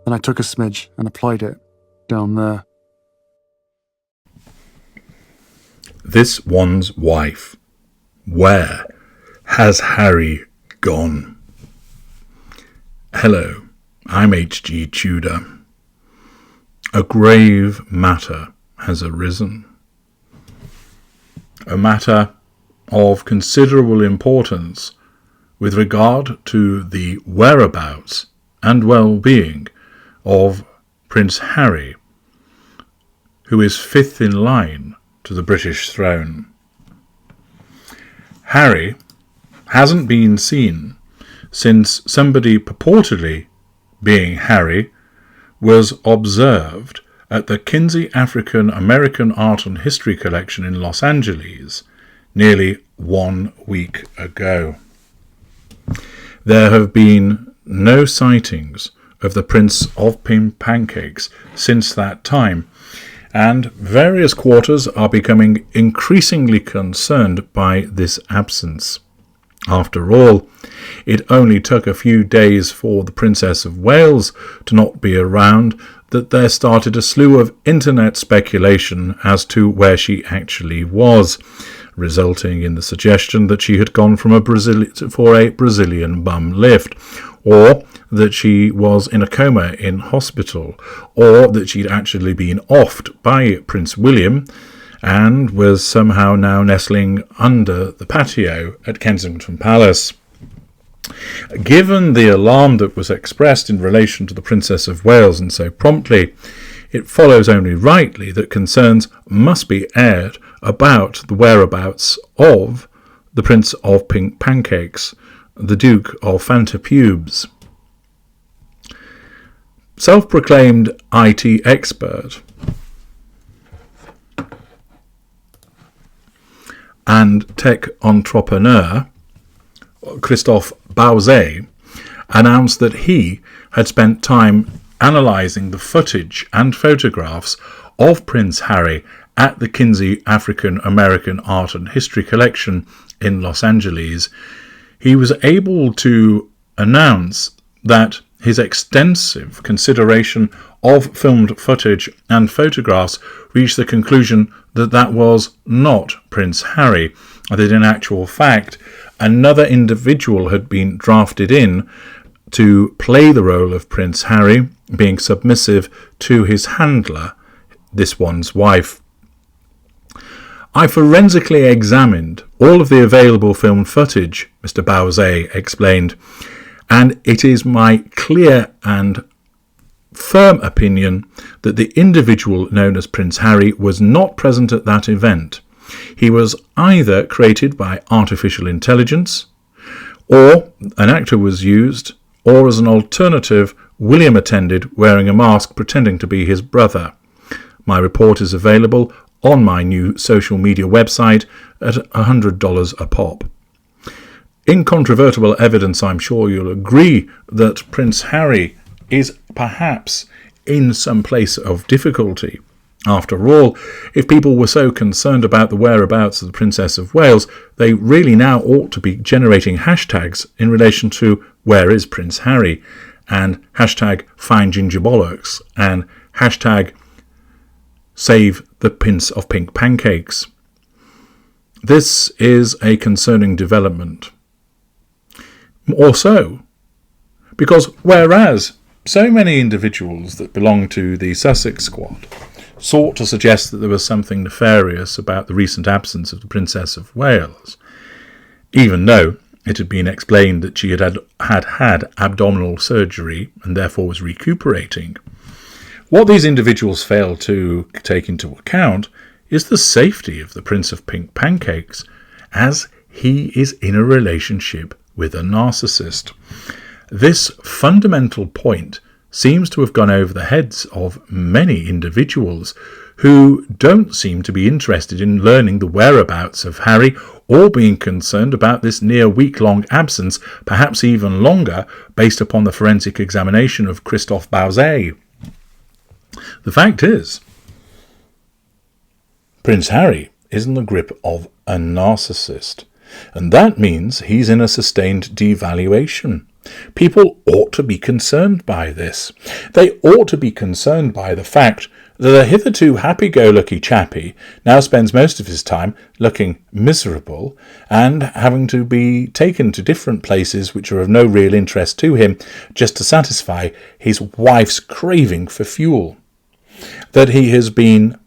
Then I took a smidge and applied it down there. This one's wife. Where has Harry gone? Hello, I'm H.G. Tudor. A grave matter has arisen. A matter of considerable importance with regard to the whereabouts and well-being of Prince Harry, who is fifth in line to the British throne. Harry hasn't been seen since somebody purportedly being Harry was observed at the Kinsey African American Art and History Collection in Los Angeles nearly 1 week ago. There have been no sightings of the Prince of Pink Pancakes since that time, and various quarters are becoming increasingly concerned by this absence. After all, it only took a few days for the Princess of Wales to not be around that there started a slew of internet speculation as to where she actually was, resulting in the suggestion that she had gone for a Brazilian bum lift, or that she was in a coma in hospital, or that she'd actually been offed by Prince William and was somehow now nestling under the patio at Kensington Palace. Given the alarm that was expressed in relation to the Princess of Wales and so promptly, it follows only rightly that concerns must be aired about the whereabouts of the Prince of Pink Pancakes, the Duke of Fantapubes. Self-proclaimed IT expert and tech entrepreneur Christophe Bauzet announced that he had spent time analysing the footage and photographs of Prince Harry at the Kinsey African American Art and History Collection in Los Angeles. He was able to announce that his extensive consideration of filmed footage and photographs reached the conclusion that that was not Prince Harry, and that in actual fact another individual had been drafted in to play the role of Prince Harry, being submissive to his handler, this one's wife. I forensically examined all of the available film footage, Mr. Bauzet explained, and it is my clear and firm opinion that the individual known as Prince Harry was not present at that event. He was either created by artificial intelligence, or an actor was used, or as an alternative, William attended wearing a mask pretending to be his brother. My report is available on my new social media website at $100 a pop. Incontrovertible evidence, I'm sure you'll agree, that Prince Harry is perhaps in some place of difficulty. After all, if people were so concerned about the whereabouts of the Princess of Wales, they really now ought to be generating hashtags in relation to where is Prince Harry, and hashtag find ginger bollocks, and hashtag save the Prince of Pink Pancakes. This is a concerning development. Or so, because whereas so many individuals that belong to the Sussex squad sought to suggest that there was something nefarious about the recent absence of the Princess of Wales, even though it had been explained that she had abdominal surgery and therefore was recuperating, what these individuals failed to take into account is the safety of the Prince of Pink Pancakes, as he is in a relationship with a narcissist. This fundamental point seems to have gone over the heads of many individuals who don't seem to be interested in learning the whereabouts of Harry or being concerned about this near week-long absence, perhaps even longer, based upon the forensic examination of Christophe Bauzet. The fact is, Prince Harry is in the grip of a narcissist, and that means he's in a sustained devaluation People ought to be concerned by this. They ought to be concerned by the fact that a hitherto happy-go-lucky chappie now spends most of his time looking miserable and having to be taken to different places which are of no real interest to him just to satisfy his wife's craving for fuel. That he has been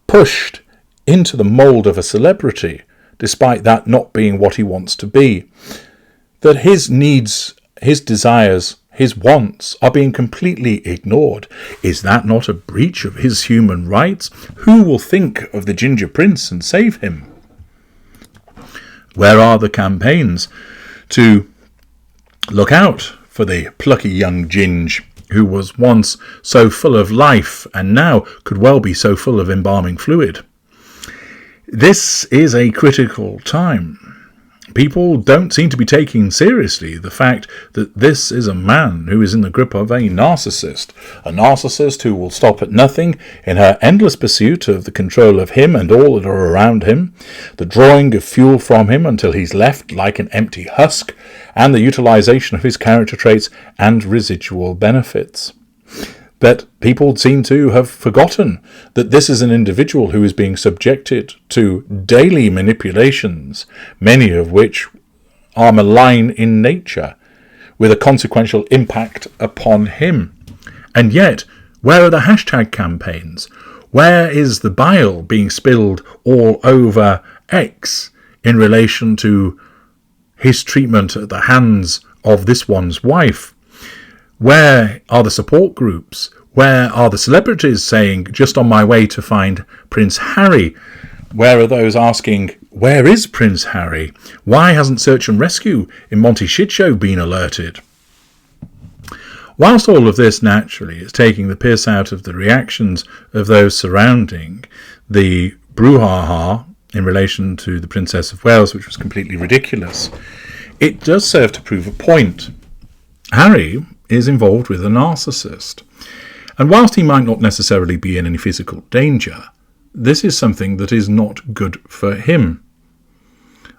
pushed into the mould of a celebrity, despite that not being what he wants to be. That his needs, his desires, his wants are being completely ignored. Is that not a breach of his human rights? Who will think of the Ginger Prince and save him? Where are the campaigns to look out for the plucky young Ginge who was once so full of life and now could well be so full of embalming fluid? This is a critical time. People don't seem to be taking seriously the fact that this is a man who is in the grip of a narcissist who will stop at nothing in her endless pursuit of the control of him and all that are around him, the drawing of fuel from him until he's left like an empty husk, and the utilization of his character traits and residual benefits. But people seem to have forgotten that this is an individual who is being subjected to daily manipulations, many of which are malign in nature, with a consequential impact upon him. And yet, where are the hashtag campaigns? Where is the bile being spilled all over X in relation to his treatment at the hands of this one's wife? Where are the support groups? Where are the celebrities saying, just on my way to find Prince Harry? Where are those asking, where is Prince Harry? Why hasn't search and rescue in Monty Shitshow been alerted? Whilst all of this naturally is taking the piss out of the reactions of those surrounding the brouhaha in relation to the Princess of Wales, which was completely ridiculous, it does serve to prove a point. Harry is involved with a narcissist. And whilst he might not necessarily be in any physical danger, this is something that is not good for him.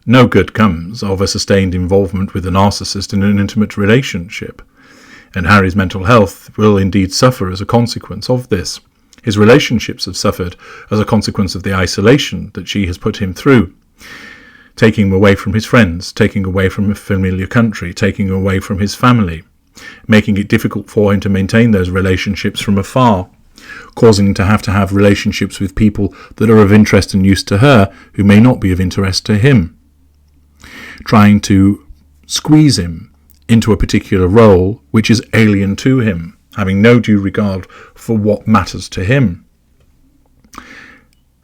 No good comes of a sustained involvement with a narcissist in an intimate relationship, and Harry's mental health will indeed suffer as a consequence of this. His relationships have suffered as a consequence of the isolation that she has put him through, taking him away from his friends, taking away from a familiar country, taking him away from his family, making it difficult for him to maintain those relationships from afar, causing him to have relationships with people that are of interest and use to her who may not be of interest to him, trying to squeeze him into a particular role which is alien to him, having no due regard for what matters to him.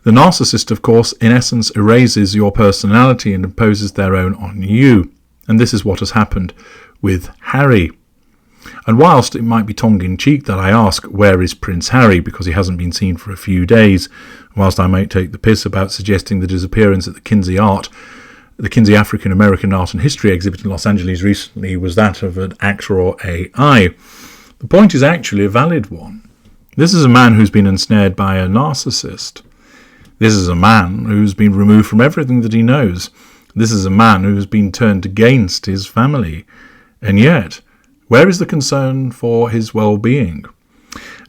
The narcissist, of course, in essence erases your personality and imposes their own on you, and this is what has happened with Harry. And whilst it might be tongue-in-cheek that I ask, where is Prince Harry, because he hasn't been seen for a few days, whilst I might take the piss about suggesting that his appearance at the Kinsey African American Art and History exhibit in Los Angeles recently was that of an actor or AI, the point is actually a valid one. This is a man who's been ensnared by a narcissist. This is a man who's been removed from everything that he knows. This is a man who's been turned against his family. And yet, where is the concern for his well-being?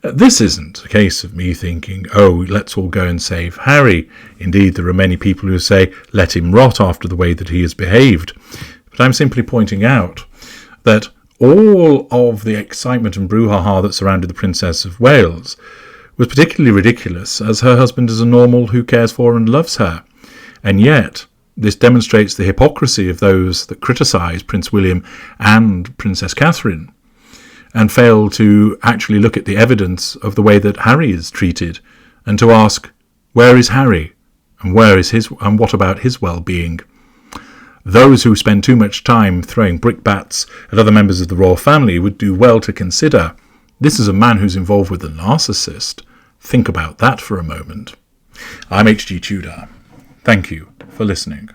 This isn't a case of me thinking, oh, let's all go and save Harry. Indeed, there are many people who say, let him rot after the way that he has behaved. But I'm simply pointing out that all of the excitement and brouhaha that surrounded the Princess of Wales was particularly ridiculous, as her husband is a normal who cares for and loves her. And yet, this demonstrates the hypocrisy of those that criticise Prince William and Princess Catherine, and fail to actually look at the evidence of the way that Harry is treated, and to ask, where is Harry, and what about his well-being? Those who spend too much time throwing brickbats at other members of the royal family would do well to consider, this is a man who's involved with a narcissist. Think about that for a moment. I'm H.G. Tudor. Thank you for listening.